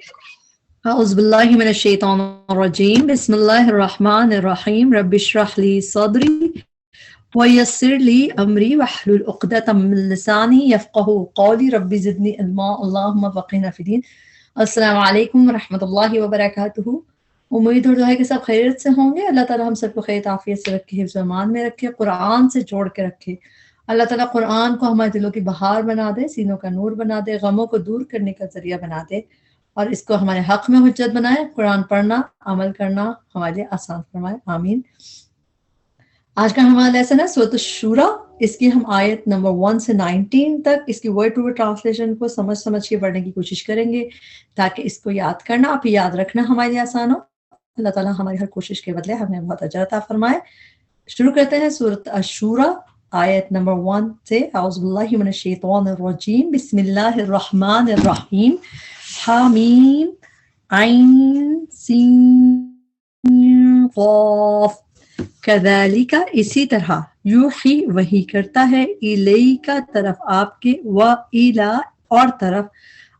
أعوذ بالله من الشيطان الرجيم بسم الله الرحمن الرحيم رب اشرح لي صدري ويسر لي أمري واحلل عقدة من لساني يفقهوا قولي رب زدني علما اللهم فقهنا في الدين. السلام علیکم ورحمۃ اللہ وبرکاتہ. امید اور دعا ہے کہ سب خیریت سے ہوں گے. اللہ تعالیٰ ہم سب کو خیر عافیت سے رکھے، حفظ و امان میں رکھے، قرآن سے جوڑ کے رکھے. اللہ تعالیٰ قرآن کو ہمارے دلوں کی بہار بنا دے، سینوں کا نور بنا دے، غموں کو دور کرنے کا ذریعہ بنا دے، اور اس کو ہمارے حق میں حجت بنائے. قرآن پڑھنا، عمل کرنا ہمارے لیے آسان فرمائے، آمین. آج کا ہمارا لیسن ہے سورۃ الشورى. اس کی ہم آیت نمبر 1 سے 19 تک اس کی ورڈ ٹو ورڈ ٹرانسلیشن کو سمجھ کے پڑھنے کی کوشش کریں گے تاکہ اس کو یاد کرنا اور پھر یاد رکھنا ہمارے لیے آسان ہو. اللہ تعالیٰ ہماری ہر کوشش کے بدلے ہمیں بہت اجر عطا فرمائے. شروع کرتے ہیں سورۃ الشورى آیت نمبر 1 سے. اعوذ باللہ من الشیطان الرجیم بسم اللہ الرحمن الرحیم. حامیم عین سین قاف. کذالک اسی طرح یوحی وحی کرتا ہے الیک طرف آپ کے، و الی اور طرف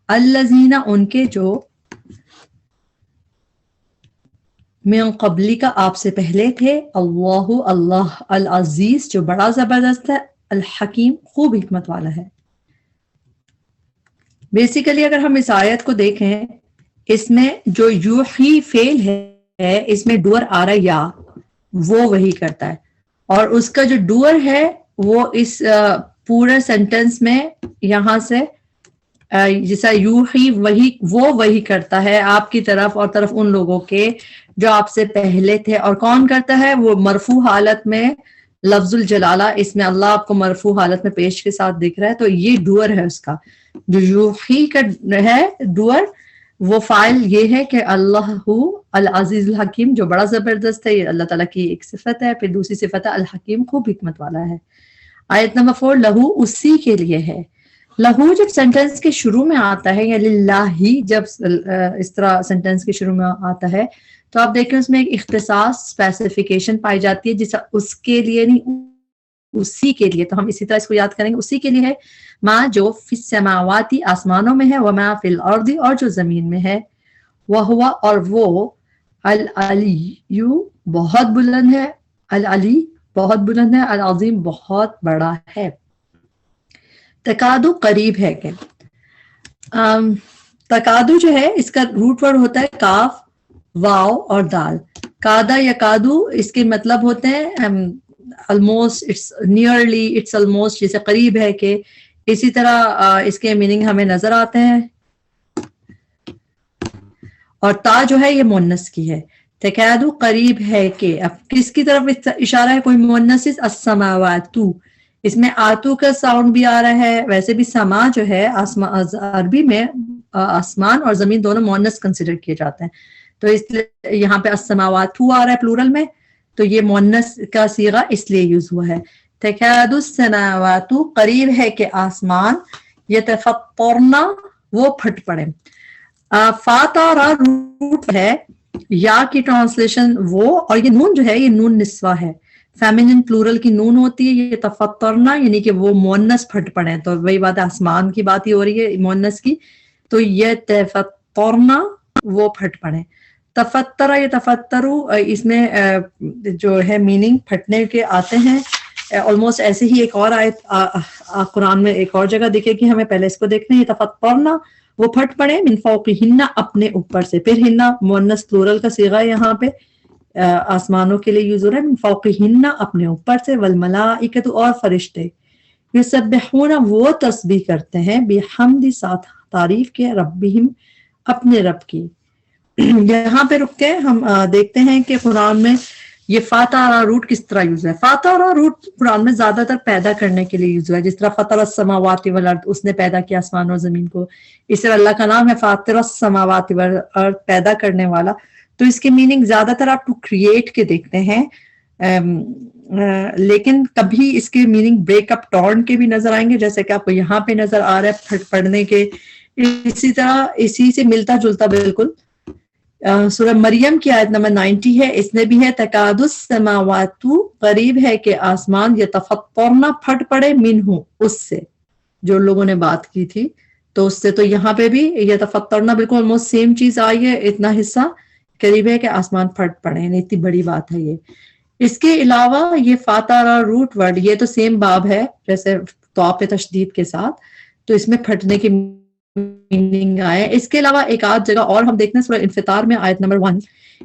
الذین ان کے جو من قبلی کا آپ سے پہلے تھے، اللہ اللہ العزیز جو بڑا زبردست ہے، الحکیم خوب حکمت والا ہے. بیسیکلی اگر ہم اس آیت کو دیکھیں، اس میں جو یوحی فعل ہے اس میں ڈور آ رہا ہے، یا وہ وہی کرتا ہے، اور اس کا جو ڈور ہے وہ اس پورے سینٹنس میں یہاں سے جیسا یوحی وہی، وہ وہی کرتا ہے آپ کی طرف اور طرف ان لوگوں کے جو آپ سے پہلے تھے. اور کون کرتا ہے؟ وہ مرفوع حالت میں لفظ الجلالہ، اس میں اللہ آپ کو مرفوع حالت میں پیش کے ساتھ دکھ رہا ہے، تو یہ ڈور ہے اس کا. جو یوحی کا ہے ڈور، وہ فاعل یہ ہے کہ اللہ العزیز الحکیم جو بڑا زبردست ہے، یہ اللہ تعالیٰ کی ایک صفت ہے. پھر دوسری صفت ہے الحکیم خوب حکمت والا ہے. آیت نمبر 4 لہو اسی کے لیے ہے. لہو جب سینٹنس کے شروع میں آتا ہے، یا للہ جب اس طرح سینٹنس کے شروع میں آتا ہے، تو آپ دیکھیں اس میں ایک اختصاص اسپیسیفیکیشن پائی جاتی ہے، جیسا اس کے لیے نہیں، اسی کے لیے. تو ہم اسی طرح اس کو یاد کریں گے. اسی کے لیے ہے ما جو فی السماواتی آسمانوں میں ہے، وما فی الارض اور جو زمین میں ہے، وہو اور وہ العلی بہت بلند ہے، العلی بہت بلند ہے، العظیم بہت بڑا ہے. تکادو قریب ہے کہ تکادو جو ہے اس کا روٹ ورڈ ہوتا ہے کاف، واو اور دال. کادا یا کادو اس کے مطلب ہوتے ہیں almost, it's nearly, it's almost، جیسے قریب ہے کہ. اسی طرح اس کے میننگ ہمیں نظر آتے ہیں. اور تا جو ہے یہ مؤنث کی ہے. تکادو قریب ہے کہ، اب کس کی طرف اشارہ ہے؟ کوئی مؤنث، السماوات. اس میں آتو کا ساؤنڈ بھی آ رہا ہے. ویسے بھی سما جو ہے عربی میں آسمان اور زمین دونوں مؤنث کنسیڈر کیے جاتے ہیں، تو اس لیے یہاں پہ السماوات آ رہا ہے پلورل میں، تو یہ مؤنث کا صیغہ اس لیے یوز ہوا ہے. تکاد السماوات قریب ہے کہ آسمان، یتفطرن وہ پھٹ پڑے. فاتارا روٹ ہے، یا کی ٹرانسلیشن وہ، اور یہ نون جو ہے یہ نون نسوہ ہے، فیمینن پلورل کی نون ہوتی ہے. یہ تفطرنا یعنی کہ وہ مؤنث پھٹ پڑے، تو وہی بات ہے آسمان کی بات ہی ہو رہی ہے مؤنث کی، تو یہ تفطرنا وہ پھٹ پڑے. تفترا یا تفترو اس میں جو ہے میننگ پھٹنے کے آتے ہیں. آلموسٹ ایسے ہی ایک اور آیت قرآن میں ایک اور جگہ دکھے گی ہمیں، پہلے اس کو دیکھنا ہے. تفترنا وہ پھٹ پڑے، من فوقہن اپنے اوپر سے. پھر ہن مؤنث پلورل کا صیغہ یہاں پہ آسمانوں کے لیے یوز ہو رہا ہے، من فوقہن اپنے اوپر سے، والملائکۃ اور فرشتے، یسبحون وہ تسبیح کرتے ہیں، بحمد ساتھ تعریف کے، ربہم اپنے رب کی. یہاں پہ رک کے ہم دیکھتے ہیں کہ قرآن میں یہ فاتارا روٹ کس طرح یوز ہے. فاتارا روٹ قرآن میں زیادہ تر پیدا کرنے کے لیے یوز ہوا ہے، جس طرح فطر السماوات والارض، اس نے پیدا کیا آسمان اور زمین کو. اس طرح اللہ کا نام ہے فاطر السماوات والارض، پیدا کرنے والا. تو اس کی میننگ زیادہ تر آپ ٹو کریٹ کے دیکھتے ہیں، لیکن کبھی اس کی میننگ بریک اپ ٹارن کے بھی نظر آئیں گے، جیسے کہ آپ کو یہاں پہ نظر آ رہا ہے پھٹ پڑنے کے. اسی طرح اسی سے ملتا جلتا بالکل سورہ مریم کی آیت نمبر 90 ہے، اس میں بھی ہے تکاد السماوات قریب ہے کہ آسمان یتفطرن پھٹ پڑے، منہ اس سے، جو لوگوں نے بات کی تھی تو اس سے تو یہاں پہ بھی یتفطرنا بالکل آلموسٹ سیم چیز آئی ہے، اتنا حصہ قریب ہے کہ آسمان پھٹ پڑے، یعنی اتنی بڑی بات ہے یہ. اس کے علاوہ یہ فاتارا روٹ ورڈ، یہ تو سیم باب ہے جیسے تو پہ تشدید کے ساتھ، تو اس میں پھٹنے کی میننگ آئے. اس کے علاوہ ایک آدھ جگہ اور ہم دیکھتے ہیں سورہ انفطار میں آیت نمبر 1،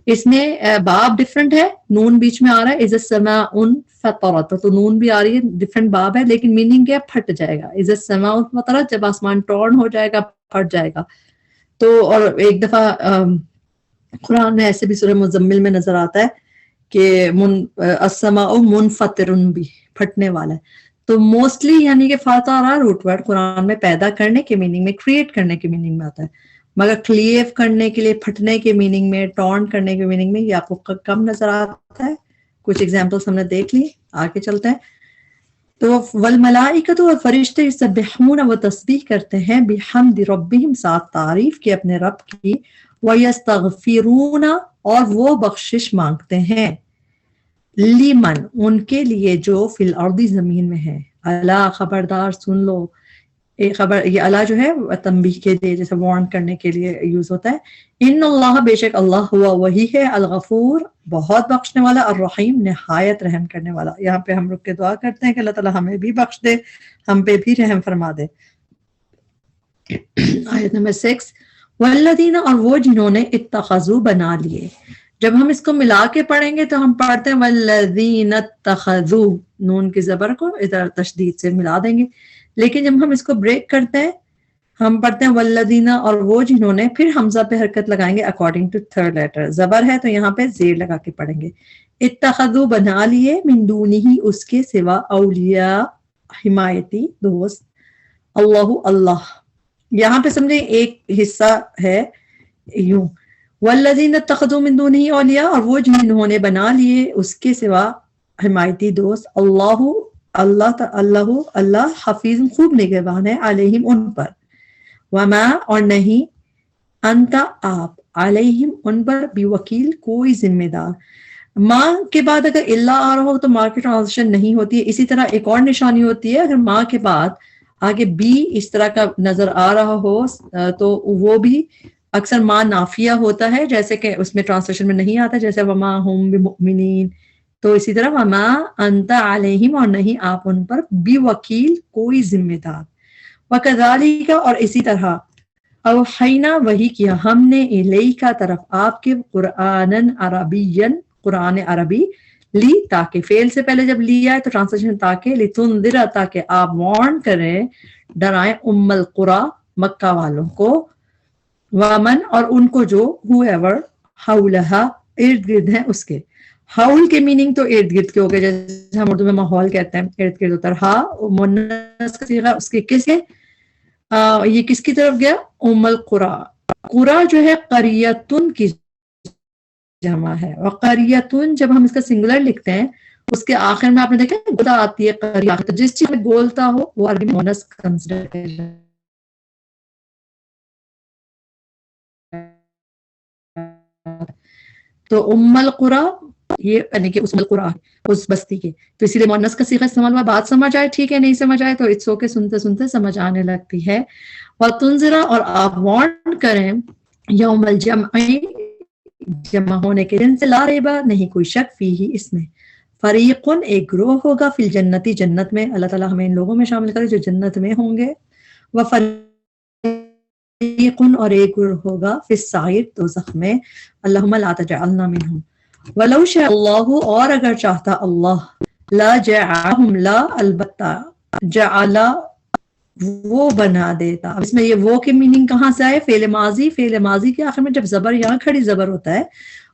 اس میں باب ڈفرنٹ ہے، نون بیچ میں آ رہا ہے، اذا السماء انفطرت، تو نون بھی آ رہی ہے، ڈفرنٹ باب ہے، لیکن میننگ کیا ہے؟ پھٹ جائے گا. اذا السماء انفطرت، جب آسمان ٹورن ہو جائے گا، پھٹ جائے گا. تو اور ایک دفعہ قرآن میں ایسے بھی سورہ مزمل میں نظر آتا ہے کہ السماء منفطر بھی پھٹنے والا ہے. تو موسٹلی یعنی کہ فاتارا روٹ ورڈ قرآن میں پیدا کرنے کے میننگ میں، کریٹ کرنے کے میننگ میں آتا ہے، مگر کلیو کرنے کے لیے، پھٹنے کے میننگ میں، ٹورن کرنے کے میننگ میں یہ آپ کو کم نظر آتا ہے. کچھ ایگزامپلس ہم نے دیکھ لی، آگے چلتے ہیں. تو والملائکۃ، اور فرشتے یسبحون، وہ تسبیح کرتے ہیں، بحمد ربہم، ساتھ تعریف کے اپنے رب کی، ویستغفرون، اور وہ بخشش مانگتے ہیں، لمن، ان کے لیے جو فی الارض، زمین میں ہے. الا، خبردار، سن لو. ایک خبر، یہ الا جو ہے تنبیہ کے لیے، جیسے وارن کرنے کے لیے یوز ہوتا ہے. ان اللہ، بے شک اللہ، ہوا وہی ہے، الغفور، بہت بخشنے والا، الرحیم، نہایت رحم کرنے والا. یہاں پہ ہم رک کے دعا کرتے ہیں کہ اللہ تعالیٰ ہمیں بھی بخش دے، ہم پہ بھی رحم فرما دے. آیت نمبر 6، والذین، اور وہ جنہوں نے اتخذوا، بنا لیے. جب ہم اس کو ملا کے پڑھیں گے تو ہم پڑھتے ہیں والذین اتخذوا، نون کی زبر کو ادھر تشدید سے ملا دیں گے. لیکن جب ہم اس کو بریک کرتے ہیں، ہم پڑھتے ہیں والذین، اور وہ جنہوں نے، پھر حمزہ پہ حرکت لگائیں گے اکارڈنگ ٹو تھرڈ لیٹر. زبر ہے تو یہاں پہ زیر لگا کے پڑھیں گے. اتخذوا، بنا لیے، من دونہ، اس کے سوا، اولیاء، حمایتی، دوست، اللہ، اللہ. یہاں پہ سمجھیں ایک حصہ ہے یوں، والذین اتخذوا من دونہ اولیاء، اور وہ جنہوں نے بنا لیے اس کے سوا حمایتی دوست، اللہ، اللہ، اللہ، اللہ، حفیظ، خوب نگہبان ہے، علیہم، ان پر، وما، اور نہیں، انت، آپ، علیہم، ان پر، بوکیل، کوئی ذمہ دار. ماں کے بعد اگر اللہ آ رہا ہو تو ماں کی ٹرانزیشن نہیں ہوتی ہے. اسی طرح ایک اور نشانی ہوتی ہے، اگر ماں کے بعد آگے بی اس طرح کا نظر آ رہا ہو تو وہ بھی اکثر ماں نافیہ ہوتا ہے، جیسے کہ اس میں ٹرانسلیشن میں نہیں آتا، جیسے وما ہم بمؤمنین. تو اسی طرح وما انت علیہم، اور نہیں آپ ان پر، بوکیل، کوئی ذمہ دار. وکذالک، اور اسی طرح، اوحینا، وحی کیا ہم نے، الیکا، طرف آپ کے، قرآنن عربین، قرآن عربی، لی، تاکہ، فعل سے پہلے جب لیا ہے تو ٹرانسلیشن تاکہ، لتنذر، تاکہ آپ وارن کریں، ڈرائیں، ام القری، مکہ والوں کو، ومن، اور ان کو جو، whoever، حولہا، ارد گرد ہیں اس کے. حول کے میننگ تو ارد گرد کے ہو گئے، جیسے ہم اردو میں ماحول کہتے ہیں، ارد گرد ہوتا ہے. ہا مؤنث کا صیغہ، اس کے کس کے، یہ کس کی طرف گیا؟ ام القری. قرا جو ہے قریتن کی جمع ہے، اور قریتن جب ہم اس کا سنگولر لکھتے ہیں اس کے آخر میں آپ نے دیکھا گولتا آتی ہے قریہ، تو جس چیز میں گولتا ہو وہ عربی مؤنث کنسیڈر ہے. تو ام القری، یہ یعنی کہ اس القری، اس بستی کے، تو اسی لیے مؤنث کا صیغہ استعمال ہوا. بات سمجھ آئے؟ ٹھیک ہے، نہیں سمجھ آئے تو اٹس اوکے، سنتے سنتے سمجھ آنے لگتی ہے. وَتُنذِرَ، اور آپ وارن کریں، یوم الجمع، جمع ہونے کے دن سے، لا ریبہ، نہیں کوئی شک، فیہ، اس میں، فریقن، ایک گروہ ہوگا، فی الجنتی، جنت میں. اللہ تعالیٰ ہمیں ان لوگوں میں شامل کرے جو جنت میں ہوں گے. وفریقن، اور ایک گروہ ہوگا، فی السعیر، دوزخ میں. اللہم لا تجعلنا منہم. ولو شاء اللہ، اور اگر چاہتا اللہ، لا جعلہم، لا، البتہ، جعلا، وہ بنا دیتا. اس میں یہ وہ کی میننگ کہاں سے آئے؟ فعل ماضی. فعل ماضی کے آخر میں جب زبر، یہاں کھڑی زبر ہوتا ہے،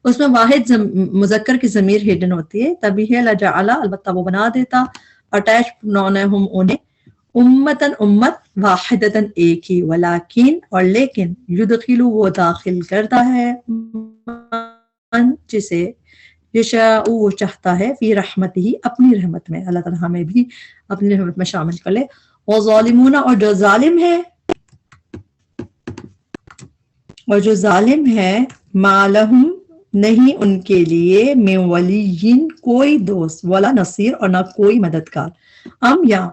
اس میں واحد مذکر کی ضمیر ہڈن ہوتی ہے، تبھی ہے لجعلا، البتہ وہ بنا دیتا. اٹیچ نون ہے ہم، انہیں، امتن، امت، واحدتن، ایک ہی، ولیکن، اور لیکن، یدخلو، وہ داخل کرتا ہے، من، جسے، یشاء، وہ چاہتا ہے، فی رحمتہ، اپنی رحمت میں. اللہ تعالیٰ ہمیں بھی اپنی رحمت میں شامل کر لے. وظالمون، اور جو ظالم ہے، ما لہم، نہیں ان کے لیے، من ولی، کوئی دوست، ولا نصیر، اور نہ کوئی مددگار. یا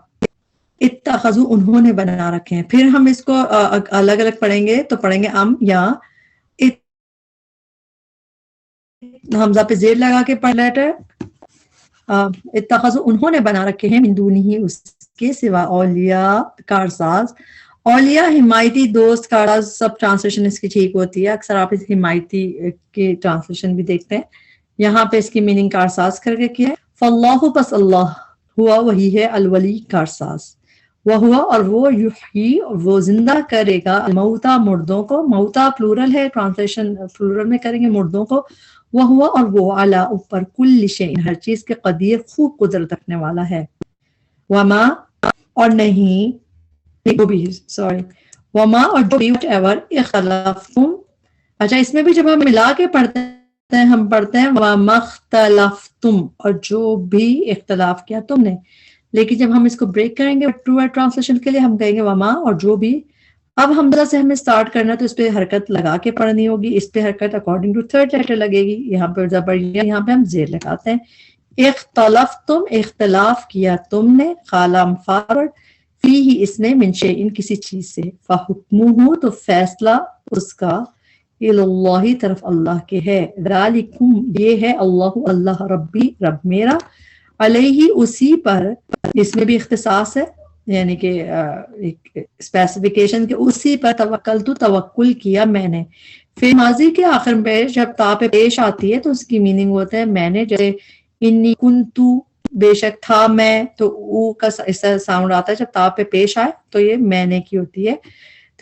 اتخذوا انہوں نے بنا رکھے ہیں. پھر ہم اس کو الگ الگ پڑھیں گے تو پڑھیں گے یا حمزہ پہ زیر لگا کے پڑھ لیٹر. اتخذوا انہوں نے بنا رکھے ہیں من دونہ اس کے سوا اولیاء کارساز. اولیاء حمایتی دوست کارساز سب ٹرانسلیشن اس کی ٹھیک ہوتی ہے. اکثر آپ اس حمایتی کی ٹرانسلیشن بھی دیکھتے ہیں. یہاں پہ اس کی میننگ کارساز کر کے کیا ہے. فاللہ پس اللہ ہوا وہی ہے الولی کارساز. وہ ہوا اور وہ یحیی وہ زندہ کرے گا الموتا مردوں کو. موتا پلورل ہے ٹرانسلیشن پلورل میں کریں گے مردوں کو. وہ ہوا اور وہ علی اوپر کل شیء ہر چیز کے قدیر خوب قدرت رکھنے والا ہے. وما اور نہیں وہ بھی سوری وما اور جو بھی whatever اختلفتم. اچھا اس میں بھی جب ہم ملا کے پڑھتے ہیں ہم پڑھتے ہیں وما اختلفتم اور جو بھی اختلاف کیا تم نے. لیکن جب ہم اس کو بریک کریں گے ٹرو ٹرانسلیشن کے لیے ہم کہیں گے وما اور جو بھی. اب حمزہ سے ہمیں سٹارٹ کرنا تو اس پہ حرکت لگا کے پڑھنی ہوگی. اس پہ حرکت اکارڈنگ ٹو تھرڈ لیٹر لگے گی. یہاں پہ زبر یہاں پہ ہم زیر لگاتے ہیں. اختلفتم اختلاف کیا تم نے خالم فارورڈ فی ہی اس میں من شیء کسی چیز سے. فحکمہ تو فیصلہ اس کا اللہ طرف اللہ کے ہے. ذالکم یہ ہے اللہ اللہ ربی رب میرا علیہ اسی پر. اس میں بھی اختصاص ہے یعنی کہ اسپیسیفیکیشن کے اسی پر توکل تو توکل کیا میں نے. پھر ماضی کے آخر میں جب تا پہ پیش آتی ہے تو اس کی میننگ ہوتا ہے میں نے. جیسے انی کنتو بے شک تھا میں تو او کا اس ساؤنڈ آتا ہے جب تا پہ پیش آئے تو یہ میں نے کی ہوتی ہے.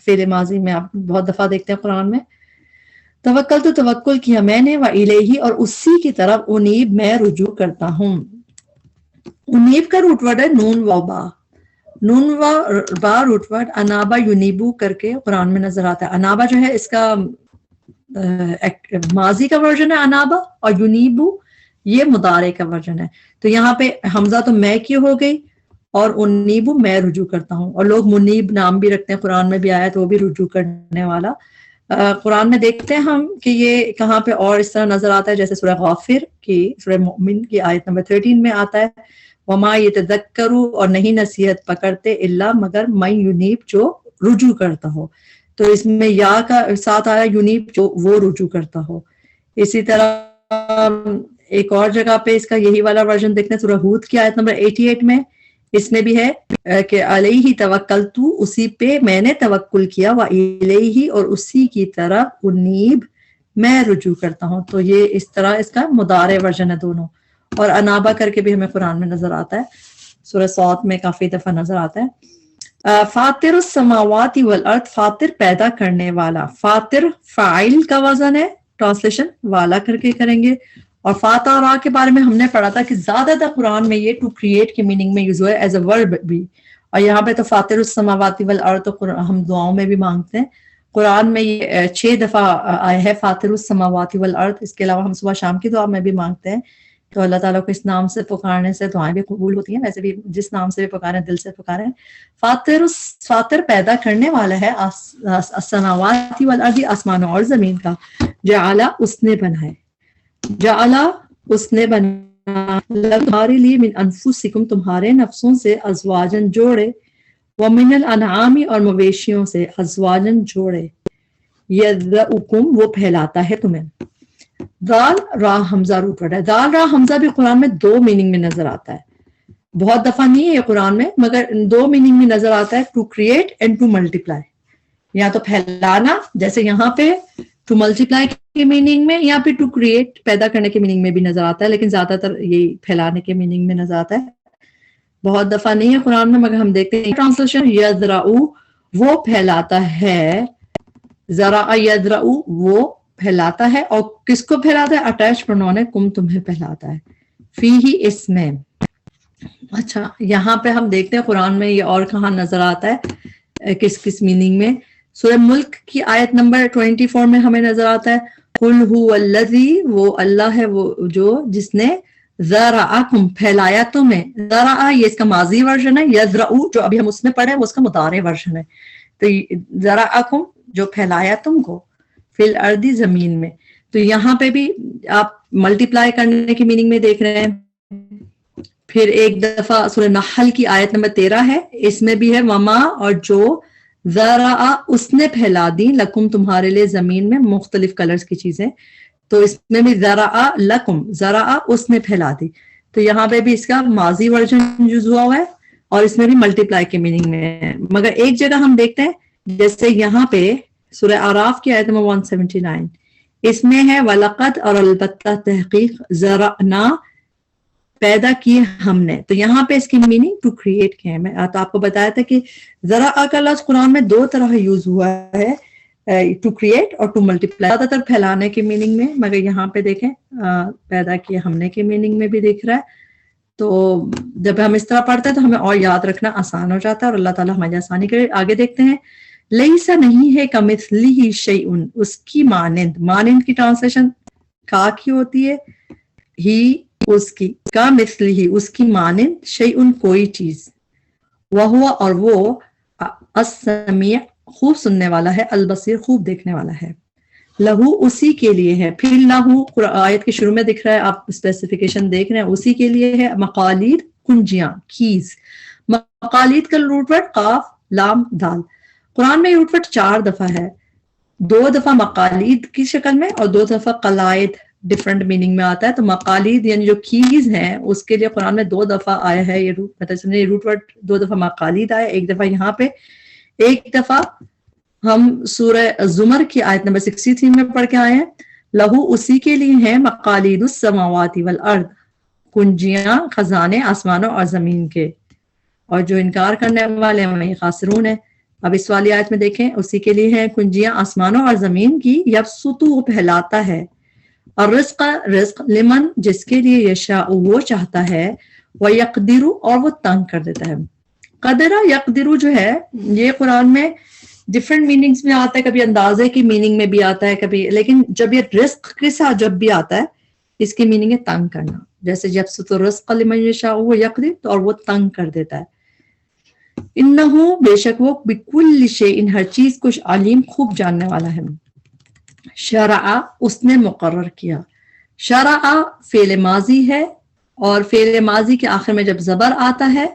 فعل ماضی میں آپ بہت دفعہ دیکھتے ہیں قرآن میں. توکل تو توکل کیا میں نے و الیہ اور اسی کی طرف انیب میں رجوع کرتا ہوں. انیب کا روٹ ورڈ ہے نون و با. نون و با روٹ ورڈ انابا یونیبو کر کے قرآن میں نظر آتا ہے. انابا جو ہے اس کا ماضی کا ورژن ہے انابا اور یونیبو یہ مضارع کا ورژن ہے. تو یہاں پہ حمزہ تو میں کی ہو گئی اور انیبو میں رجوع کرتا ہوں. اور لوگ منیب نام بھی رکھتے ہیں قرآن میں بھی آیا تو وہ بھی رجوع کرنے والا. قرآن میں دیکھتے ہیں ہم کہ یہ کہاں پہ اور اس طرح نظر آتا ہے جیسے سورہ غافر کی سورہ مومن کی آیت نمبر 13 میں آتا ہے وما یتذکروا اور نہیں نصیحت پکڑتے الا مگر من یونیب جو رجوع کرتا ہو. تو اس میں یا کا ساتھ آیا یونیب جو وہ رجوع کرتا ہو. اسی طرح ایک اور جگہ پہ اس کا یہی والا ورژن دیکھتے ہیں سورہ ہود کی آیت نمبر 88 میں. اس میں بھی ہے کہ علیہ توکلتو اسی پہ میں نے توکل کیا و الیہ اور اسی کی طرف انیب میں رجوع کرتا ہوں. تو یہ اس طرح اس کا مضارع ورژن ہے دونوں. اور انابا کر کے بھی ہمیں قرآن میں نظر آتا ہے. سورہ صاد میں کافی دفعہ نظر آتا ہے. فاطر السماوات والارض فاطر پیدا کرنے والا. فاطر فاعل کا وزن ہے ٹرانسلیشن والا کر کے کریں گے. اور فاتارا کے بارے میں ہم نے پڑھا تھا کہ زیادہ تر قرآن میں یہ ٹو کریٹ کے میننگ میں یوز ہوا ہے ایز اے ورب بھی. اور یہاں پہ تو فاطر السماوات والارض تو ہم دعاؤں میں بھی مانگتے ہیں. قرآن میں یہ 6 دفعہ آیا ہے فاطر السماوات والارض. اس کے علاوہ ہم صبح شام کی دعا میں بھی مانگتے ہیں. تو اللہ تعالیٰ کو اس نام سے پکارنے سے دعائیں بھی قبول ہوتی ہیں. ویسے بھی جس نام سے بھی پکاریں دل سے پکاریں. فاطر پیدا کرنے والا ہے السماوات والارض آسمانوں اور زمین کا. جعل اس نے بنائے. جعل اس نے بنا تمہارے لیے من انفسکم تمہارے نفسوں سے ازواجن جوڑے ومن الانعام اور مویشیوں سے ازواجن جوڑے. یذرؤکم وہ پھیلاتا ہے تمہیں. دال را حمزہ روٹ ورڈ ہے. دال را حمزہ بھی قرآن میں 2 میننگ میں نظر آتا ہے. بہت دفعہ نہیں ہے یہ قرآن میں مگر 2 میننگ میں نظر آتا ہے to create and to multiply. یا تو پھیلانا جیسے یہاں پہ ٹو ملٹیپلائی کے میننگ میں یا پھر ٹو کریٹ پیدا کرنے کے میننگ میں بھی نظر آتا ہے. لیکن زیادہ تر یہ پھیلانے کے میننگ میں نظر آتا ہے. بہت دفعہ نہیں ہے قرآن میں مگر ہم دیکھتے ہیں ٹرانسلیشن یذرؤ وہ پھیلاتا ہے. ذرا یذرؤ وہ پھیلاتا ہے. اور کس کو پھیلاتا ہے؟ اٹیچ پرونون ہے کم تمہیں پھیلاتا ہے. فی ہی اس میں. اچھا یہاں پہ ہم دیکھتے ہیں قرآن میں یہ اور کہاں نظر آتا ہے کس کس میننگ میں. سورہ ملک کی آیت نمبر 24 میں ہمیں نظر آتا ہے قل هو الذی وہ اللہ ہے وہ جو جس نے ذرأکم پھیلایا تمہیں. ذرأ یہ اس کا ماضی ورژن ہے. یذرؤ جو ابھی ہم اس میں پڑھے وہ اس کا مضارع ورژن ہے. تو ذرأکم جو پھیلایا تم کو فی الارض زمین میں. تو یہاں پہ بھی آپ ملٹیپلائی کرنے کی میننگ میں دیکھ رہے ہیں پھر ایک دفعہ سورہ نحل کی آیت نمبر 13 ہے، اس میں بھی ہے وما، اور جو ذرا اس نے پھیلا دی لکم تمہارے لیے زمین میں مختلف کلرز کی چیزیں، تو اس میں بھی ذرا لکم، ذرا اس نے پھیلا دی، تو یہاں پہ بھی اس کا ماضی ورژن یوز ہوا ہوا ہے اور اس میں بھی ملٹی پلائی کے میننگ میں ہے۔ مگر ایک جگہ ہم دیکھتے ہیں جیسے یہاں پہ سورہ اعراف کی آیت نمبر 179 اس میں ہے وَلَقَدْ، اور البتہ تحقیق، ذرأنا پیدا کیے ہم نے، تو یہاں پہ اس کی میننگ ٹو کریٹ کے ہے۔ میں تو آپ کو بتایا تھا کہ ذرا کا لفظ قرآن میں دو طرح یوز ہوا ہے، ٹو کریٹ اور ٹو ملٹیپلائی، زیادہ تر پھیلانے کی میننگ میں، مگر یہاں پہ دیکھیں پیدا کیے ہم نے کی میننگ میں بھی دکھ رہا ہے۔ تو جب ہم اس طرح پڑھتے ہیں تو ہمیں اور یاد رکھنا آسان ہو جاتا ہے اور اللہ تعالیٰ ہماری آسانی کرے۔ آگے دیکھتے ہیں لیسا نہیں ہے کمثلہ شیء، اس کی مانند، مانند کی ٹرانسلیشن کا کی ہوتی ہے، ہی اس کی، کا مثلہ اس کی مانند، شیء کوئی چیز، وہو اور وہ السمیع خوب سننے والا ہے، البصیر خوب دیکھنے والا ہے، لہو اسی کے لیے ہے، پھر لہو آیت کے شروع میں دکھ رہا ہے، آپ اسپیسیفیکیشن دیکھ رہے ہیں، اسی کے لیے ہے مقالید، کنجیاں، کیز۔ مقالید کا روٹ ورڈ قاف لام دال، قرآن میں روٹ ورڈ 4 دفعہ ہے، 2 دفعہ مقالید کی شکل میں اور 2 دفعہ قلائد ڈفرنٹ میننگ میں آتا ہے۔ تو مقالید یعنی جو کیز ہیں اس کے لیے قرآن میں 2 دفعہ آیا ہے یہ روٹ، مطلب یہ روٹ ورڈ 2 دفعہ مقالید آیا، 1 دفعہ یہاں پہ، 1 دفعہ ہم سورہ زمر کی آیت نمبر 63 میں پڑھ کے آئے ہیں، لہو اسی کے لیے ہیں مقالید السماوات والارض، کنجیاں خزانے آسمانوں اور زمین کے، اور جو انکار کرنے والے ہیں وہی خاسرون ہیں۔ اب اس والی آیت میں دیکھیں، اسی کے لیے ہیں کنجیاں آسمانوں اور زمین کی، یبسطو پھیلاتا ہے، اور رزق، رزق لمن جس کے لیے یشاء وہ چاہتا ہے، ویقدر اور وہ تنگ کر دیتا ہے۔ قدرہ یقدر جو ہے یہ قرآن میں ڈفرنٹ میننگز میں آتا ہے، کبھی اندازے کی میننگ میں بھی آتا ہے کبھی، لیکن جب یہ رزق کے ساتھ جب بھی آتا ہے اس کی میننگ ہے تنگ کرنا، جیسے یبسط الرزق لمن یشاء وہ یقدر، تو اور وہ تنگ کر دیتا ہے۔ انہو بے شک وہ بکل شیء ہر چیز کچھ علیم خوب جاننے والا ہے۔ شرع اس نے مقرر کیا، شرع فعل ماضی ہے، اور فعل ماضی کے آخر میں جب زبر آتا ہے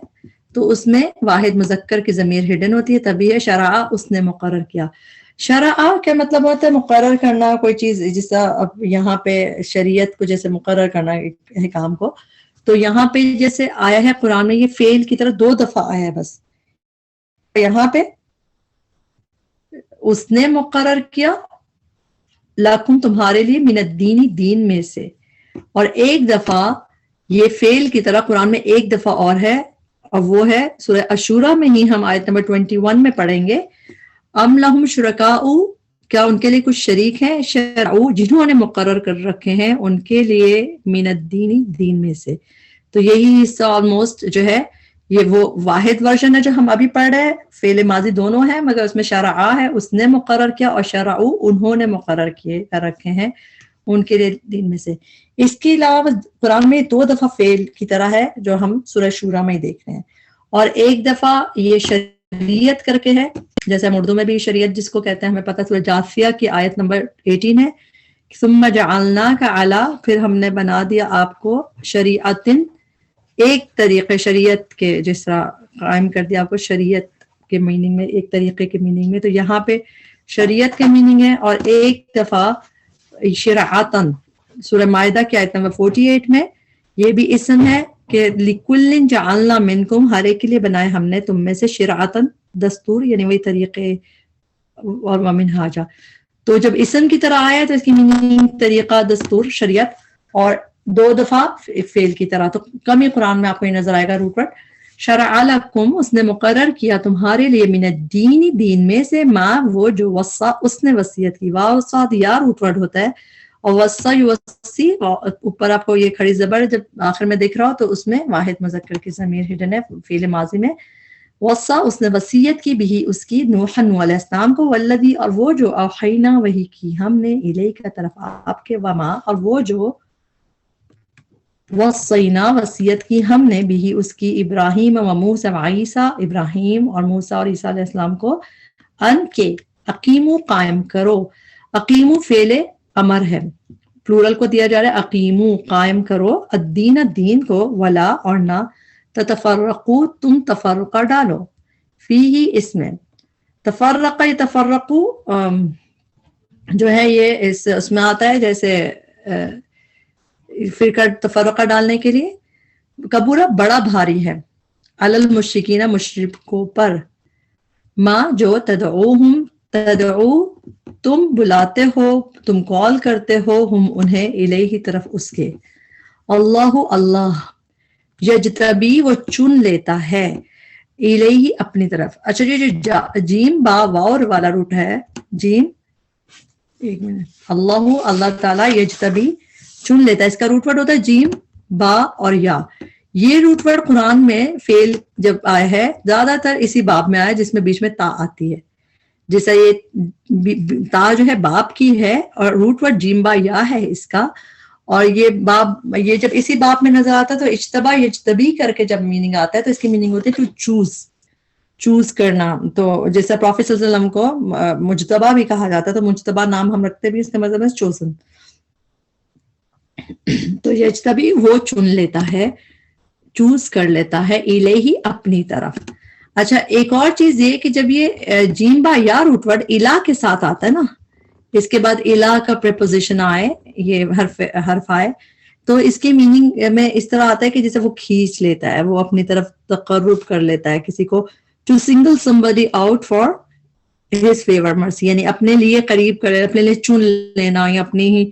تو اس میں واحد مذکر کی ضمیر ہڈن ہوتی ہے، تبھی ہے شرع اس نے مقرر کیا۔ شرع کیا مطلب ہوتا ہے؟ مقرر کرنا کوئی چیز، جس طرح اب یہاں پہ شریعت کو جیسے مقرر کرنا احکام کو، تو یہاں پہ جیسے آیا ہے قرآن میں یہ فعل کی طرح 2 دفعہ آیا ہے بس، یہاں پہ اس نے مقرر کیا لکم تمہارے لیے من الدین دین میں سے، اور 1 دفعہ یہ فعل کی طرح قرآن میں 1 دفعہ اور ہے، اور وہ ہے سورہ الشورى میں ہی ہم آیت نمبر 21 میں پڑھیں گے، ام لہم شرکاء، کیا ان کے لیے کچھ شریک ہیں، شرعوا جنہوں نے مقرر کر رکھے ہیں ان کے لیے من الدین دین میں سے۔ تو یہی حصہ آلموسٹ جو ہے یہ وہ واحد ورژن ہے جو ہم ابھی پڑھ رہے ہیں، فعل ماضی دونوں ہیں مگر اس میں شرع ہے، اس نے مقرر کیا، اور شرعوا انہوں نے مقرر کیے کر رکھے ہیں ان کے لیے دین میں سے۔ اس کے علاوہ قرآن میں 2 دفعہ فعل کی طرح ہے جو ہم سورہ شورى میں ہی دیکھ رہے ہیں، اور 1 دفعہ یہ شریعت کر کے ہے، جیسے ہم اردو میں بھی شریعت جس کو کہتے ہیں ہمیں پتہ، سورہ جاثیہ کی آیت نمبر 18 ہے، ثم جعلناک علی، پھر ہم نے بنا دیا آپ کو شریعتن، ایک طریقے شریعت کے، جس طرح قائم کر دیا آپ کو شریعت کے میننگ میں، ایک طریقے کے میننگ میں، تو یہاں پہ شریعت کے میننگ ہے، اور 1 دفعہ شرعتن سورہ مائدہ کی آیت نمبر 48 میں یہ بھی اسم ہے کہ لِكُلٍّ جَعَلْنَا مِنْكُمْ، ہر ایک کے لیے بنائے ہم نے تم میں سے، شرعتن دستور، یعنی وہی طریقے، اور ومنہاجا، تو جب اسم کی طرح آیا تو اس کی میننگ طریقہ، دستور، شریعت، اور 2 دفعہ فعل کی طرح، تو کم ہی قرآن میں آپ کو یہ نظر آئے گا روٹ ورڈ شرع لکم، اس نے مقرر کیا تمہارے لیے، من الدین دین میں سے، ما وہ جو، وصا اس نے وصیت کی، واو صاد یا روٹ ورڈ ہوتا ہے، اور وصا یوصی اوپر آپ کو یہ کھڑی زبر جب آخر میں دکھ رہا ہو تو اس میں واحد مذکر کی ضمیر ہڈن ہے فعل ماضی میں، وصا اس نے وصیت کی، بھی اس کی، نوح علیہ السلام کو، والذی اور وہ جو، اوحینا وحی کی ہم نے، الیک طرف آپ کے، وما اور وہ جو، وصینا وصیت کی ہم نے، بھی اس کی، ابراہیم و موسیٰ و عیسیٰ، ابراہیم اور موسیٰ اور عیسیٰ علیہ السلام کو، ان کے، اقیمو قائم کرو، اقیمو فعل امر ہے، پلورل کو دیا جا رہا ہے اقیمو قائم کرو الدین دین کو ولا اور نہ تتفرقو تم تفرقہ ڈالو فی ہی اس میں تفرقہ تفرقو جو ہے یہ اس میں آتا ہے جیسے فرقہ تفرقہ ڈالنے کے لیے کبورہ بڑا بھاری ہے علی المشرکین مشرکوں پر ما جو تدعو تم بلاتے ہو تم کال کرتے ہو ہم انہیں الیہ طرف اس کے اللہ یجتبی وہ چن لیتا ہے الیہ اپنی طرف. اچھا یہ جو جیم با واور والا روٹ ہے جیم ایک منٹ اللہ تعالیٰ یجتبی چن لیتا ہے اس کا روٹ ورڈ ہوتا ہے جیم با اور یا. یہ روٹ ورڈ قرآن میں فعل جب آیا ہے زیادہ تر اسی باب میں آیا جس میں بیچ میں تا آتی ہے جیسا یہ تا جو ہے باپ کی ہے اور روٹ ورڈ جیم با یا ہے اس کا اور یہ باب یہ جب اسی باب میں نظر آتا ہے تو اجتبا یجتبی کر کے جب میننگ آتا ہے تو اس کی میننگ ہوتی ہے ٹو چوز کرنا. تو جیسا پروفیٹ صلی اللہ علیہ وسلم کو مجتبا بھی کہا جاتا ہے تو مجتبا نام ہم رکھتے بھی اس کا مطلب ہے چوزن. تو یجتبی وہ چن لیتا ہے چوز کر لیتا ہے الیہ اپنی طرف. اچھا ایک اور چیز یہ کہ جب یہ جیم با یا روٹ ورڈ الا کے ساتھ آتا ہے نا اس کے بعد الا کا پریپوزیشن آئے یہ حرف آئے تو اس کی میننگ میں اس طرح آتا ہے کہ جیسے وہ کھینچ لیتا ہے وہ اپنی طرف تقرب کر لیتا ہے کسی کو to single somebody out for his favor mercy یعنی اپنے لیے قریب کرے اپنے لیے چن لینا یا اپنی ہی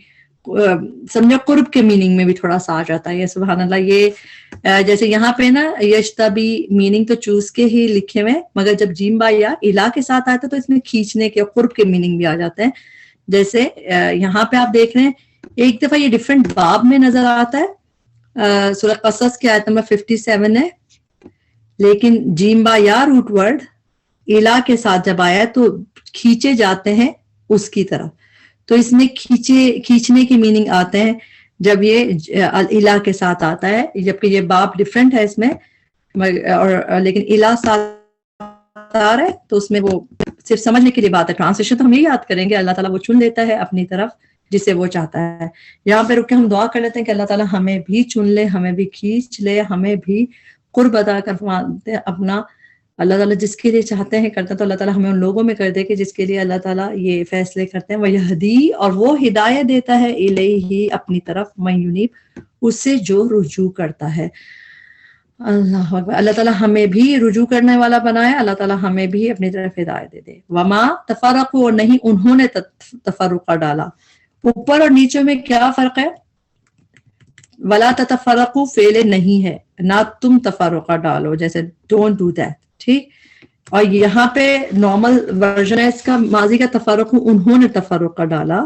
سمجھو قرب کے میننگ میں بھی تھوڑا سا آ جاتا ہے یہ سبحان اللہ. یہ جیسے یہاں پہ نا یجتبی میننگ تو چوز کے ہی لکھے ہوئے مگر جب جیم با یا الا کے ساتھ آتا ہے تو اس میں کھینچنے کے قرب کے میننگ بھی آ جاتے ہیں. جیسے یہاں پہ آپ دیکھ رہے ہیں ایک دفعہ یہ ڈفرینٹ باب میں نظر آتا ہے سورہ قصص کی آیت نمبر 57 ہے لیکن جیم با یا روٹ ورڈ الا کے ساتھ جب آیا تو کھینچے جاتے ہیں اس کی طرف تو اس میں کھینچنے کی میننگ آتے ہیں جب یہ الا کے ساتھ آتا ہے جبکہ یہ باب ڈفرینٹ ہے اس میں اور لیکن الا ساتھ آ رہا ہے تو اس میں وہ صرف سمجھنے کے لیے بات ہے. ٹرانسلیشن تو ہم یہ یاد کریں گے اللہ تعالیٰ وہ چن لیتا ہے اپنی طرف جسے وہ چاہتا ہے. یہاں پہ رک کے ہم دعا کر لیتے ہیں کہ اللہ تعالیٰ ہمیں بھی چن لے ہمیں بھی کھینچ لے ہمیں بھی قرب ادا کرواتے اپنا. اللہ تعالیٰ جس کے لیے چاہتے ہیں کرتے ہیں تو اللہ تعالیٰ ہمیں ان لوگوں میں کر دے کہ جس کے لیے اللہ تعالیٰ یہ فیصلے کرتے ہیں وَيَهْدِي اور وہ ہدایت دیتا ہے الیہ اپنی طرف مَن یُنِیب اس سے جو رجوع کرتا ہے. اللہ اکبر. اللہ تعالیٰ ہمیں بھی رجوع کرنے والا بنائے اللہ تعالیٰ ہمیں بھی اپنی طرف ہدایت دے دے. وما تفرقوا اور نہیں انہوں نے تفرقہ ڈالا. اوپر اور نیچے میں کیا فرق ہے؟ ولا تتفرقوا فعل نہیں ہے نہ تم تفرقہ ڈالو جیسے ڈونٹ ڈو دیٹ ٹھیک. اور یہاں پہ نارمل ورژن ہے اس کا ماضی کا تفرقوا انہوں نے تفرقہ ڈالا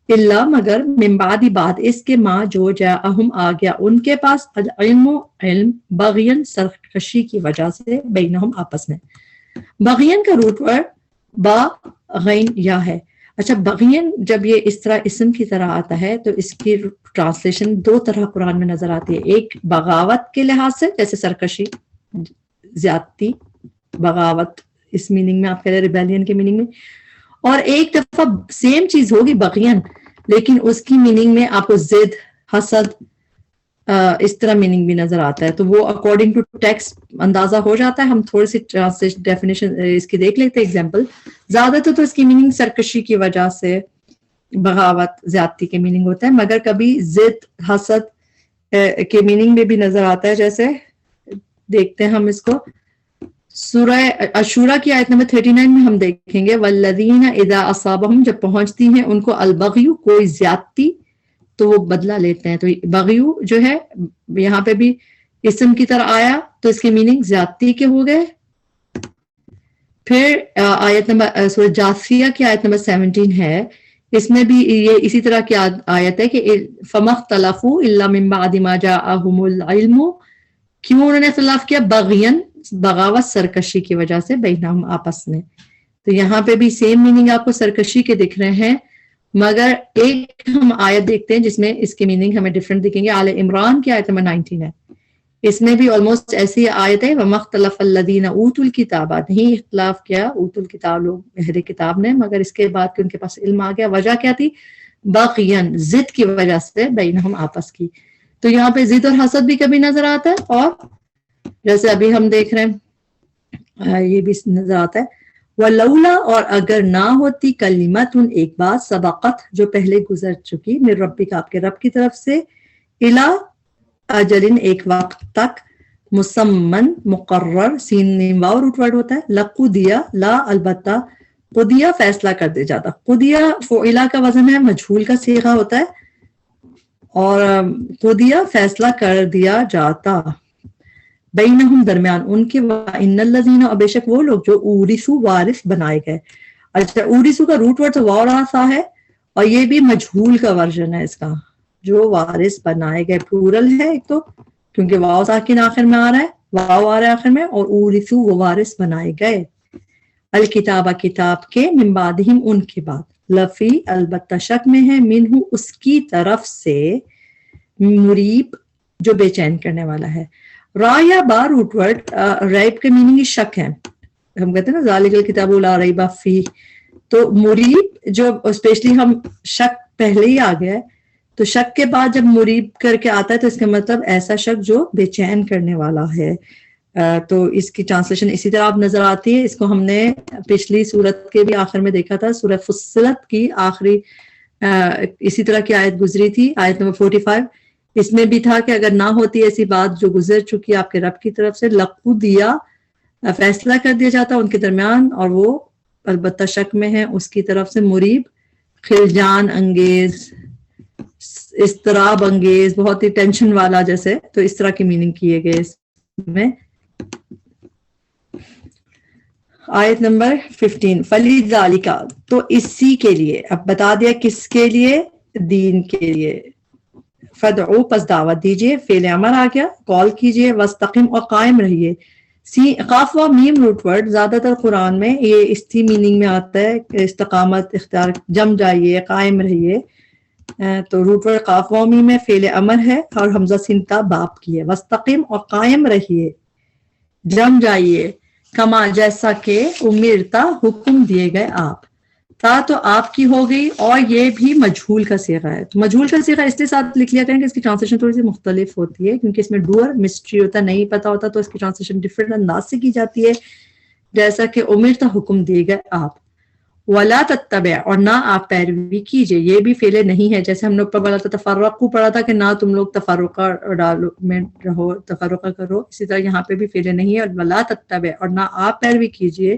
اللہ مگر من بعد بعد اس کے ماں جو جاءہم آ گیا ان کے پاس علم بغین سرکشی کی وجہ سے بینہم آپس میں. بغین کا روٹ ورڈ با غین یا ہے. اچھا بغین جب یہ اس طرح اسم کی طرح آتا ہے تو اس کی ٹرانسلیشن دو طرح قرآن میں نظر آتی ہے. ایک بغاوت کے لحاظ سے جیسے سرکشی زیادتی بغاوت اس میننگ میں آپ کہہ رہے ریبیلین کے میننگ میں اور ایک دفعہ سیم چیز ہوگی بغین لیکن اس کی میننگ میں آپ کو ضد حسد اس طرح میننگ بھی نظر آتا ہے. تو وہ اکارڈنگ ٹو ٹیکسٹ اندازہ ہو جاتا ہے. ہم تھوڑی سی ٹرانسلیشن ڈیفینیشن اس کی دیکھ لیتے ہیں ایگزامپل. زیادہ تو اس کی میننگ سرکشی کی وجہ سے بغاوت زیادتی کے میننگ ہوتا ہے مگر کبھی ضد حسد کے میننگ میں بھی نظر آتا ہے. جیسے دیکھتے ہیں ہم اس کو سورہ عشورہ کی آیت نمبر 39 میں ہم دیکھیں گے والذین اذا اصابہم جب پہنچتی ہیں ان کو البغی کوئی زیادتی تو وہ بدلہ لیتے ہیں. تو بغیو جو ہے یہاں پہ بھی اسم کی طرح آیا تو اس کی میننگ زیادتی کے ہو گئے. پھر آیت نمبر سورہ جاثیہ کی آیت نمبر 17 ہے اس میں بھی یہ اسی طرح کی آیت ہے کہ فَمَا اخْتَلَفُوا إِلَّا مِن بَعْدِ مَا جَاءَهُمُ الْعِلْمُ کیوں انہوں نے اختلاف کیا بغین بغاوت سرکشی کی وجہ سے بینہم آپس میں. تو یہاں پہ بھی سیم میننگ آپ کو سرکشی کے دکھ رہے ہیں مگر ایک ہم آیت دیکھتے ہیں جس میں اس کی میننگ ہمیں ڈفرنٹ دکھیں گے. آل عمران کی آیت نمبر 19 ہے اس میں بھی آلموسٹ ایسی آیت ہے وَمَا اخْتَلَفَ الَّذِينَ أُوتُوا الْكِتَابَ نہیں اختلاف کیا اوتوا الکتاب لوگ اہل کتاب نے مگر اس کے بعد کہ ان کے پاس علم آ گیا. وجہ کیا تھی باقین ضد کی وجہ سے بینہم آپس کی. تو یہاں پہ ضد اور حسد بھی کبھی نظر آتا ہے, اور جیسے ابھی ہم دیکھ رہے ہیں یہ بھی نظر آتا ہے. وَلَوْلَا اور اگر نہ ہوتی کلمتن ایک بات سبقت جو پہلے گزر چکی من ربک آپ کے رب کی طرف سے الی اجلن ایک وقت تک مسمن مقرر سین واو روٹ ورڈ ہوتا ہے لقضیا لا البتہ قضیا فیصلہ کر دیا جاتا. قضیا فعلا کا وزن ہے مجہول کا صیغہ ہوتا ہے اور قضیا فیصلہ کر دیا جاتا بینہم درمیان ان کے وَإِنَّ الَّذِينَ اور بے شک وہ لوگ جو اورثو وارث بنائے گئے. اچھا اورثو کا روٹ ورڈ تو وارثا ہے اور یہ بھی مجہول کا ورژن ہے اس کا جو وارث بنائے گئے پلورل ہے ایک تو کیونکہ واو ساکن آخر میں آ رہا ہے واو آ رہا ہے آخر میں اور اورثو وہ وارث بنائے گئے الکتابہ کتاب کے من بعدہم ان کے بعد لفی البتہ شک میں ہے منہ اس کی طرف سے مریب جو بے چین کرنے والا ہے. را یا با روٹ ورڈ ریب کے میننگ شک ہے ہم کہتے ہیں نا ذالک الکتاب لا ریب فیہ تو مریب جو اسپیشلی ہم شک پہلے ہی آ گیا ہے تو شک کے بعد جب مریب کر کے آتا ہے تو اس کا مطلب ایسا شک جو بے چین کرنے والا ہے. تو اس کی ٹرانسلیشن اسی طرح اب نظر آتی ہے. اس کو ہم نے پچھلی سورت کے بھی آخر میں دیکھا تھا سورہ فصلت کی آخری اسی طرح کی آیت گزری تھی آیت نمبر 45 اس میں بھی تھا کہ اگر نہ ہوتی ایسی بات جو گزر چکی آپ کے رب کی طرف سے لقضیا فیصلہ کر دیا جاتا ان کے درمیان اور وہ البتہ شک میں ہے اس کی طرف سے مریب خلجان انگیز اضطراب انگیز بہت ہی ٹینشن والا جیسے تو اس طرح کی میننگ کیے گئے اس میں. آیت نمبر 15 فَلِذَالِکَ تو اسی کے لیے اب بتا دیا کس کے لیے دین کے لیے فدعو پس دعوت دیجئے فعل امر آ گیا کال کیجئے وستقم اور قائم رہیے. قاف و میم روٹ ورڈ زیادہ تر قرآن میں یہ اسی میننگ میں آتا ہے استقامت اختیار جم جائیے قائم رہیے تو روٹ ورڈ قاف و میم میں فعل امر ہے اور حمزہ سنتا باپ کی ہے. وستقم اور قائم رہیے جم جائیے کما جیسا کہ امرتا حکم دیے گئے آپ تا تو آپ کی ہو گئی اور یہ بھی مجہول کا صیغہ ہے. تو مجہول کا صیغہ اس کے ساتھ لکھ لیا کریں کہ اس کی ٹرانسلیشن تھوڑی سی مختلف ہوتی ہے کیونکہ اس میں ڈوئر مسٹری ہوتا ہے نہیں پتا ہوتا تو اس کی ٹرانسلیشن ڈفرینٹ انداز سے کی جاتی ہے جیسا کہ امرتا حکم دیے گئے آپ. ولا تتبع اور نہ آپ پیروی کیجئے یہ بھی فعل نہیں ہے جیسے ہم نے اوپر بولا تھا تفرقو پڑھا تھا کہ نہ تم لوگ تفرقہ ڈالو میں رہو تفرقہ کرو اسی طرح یہاں پہ بھی فعل نہیں ہے. اور ولا تتبع اور نہ آپ پیروی کیجئے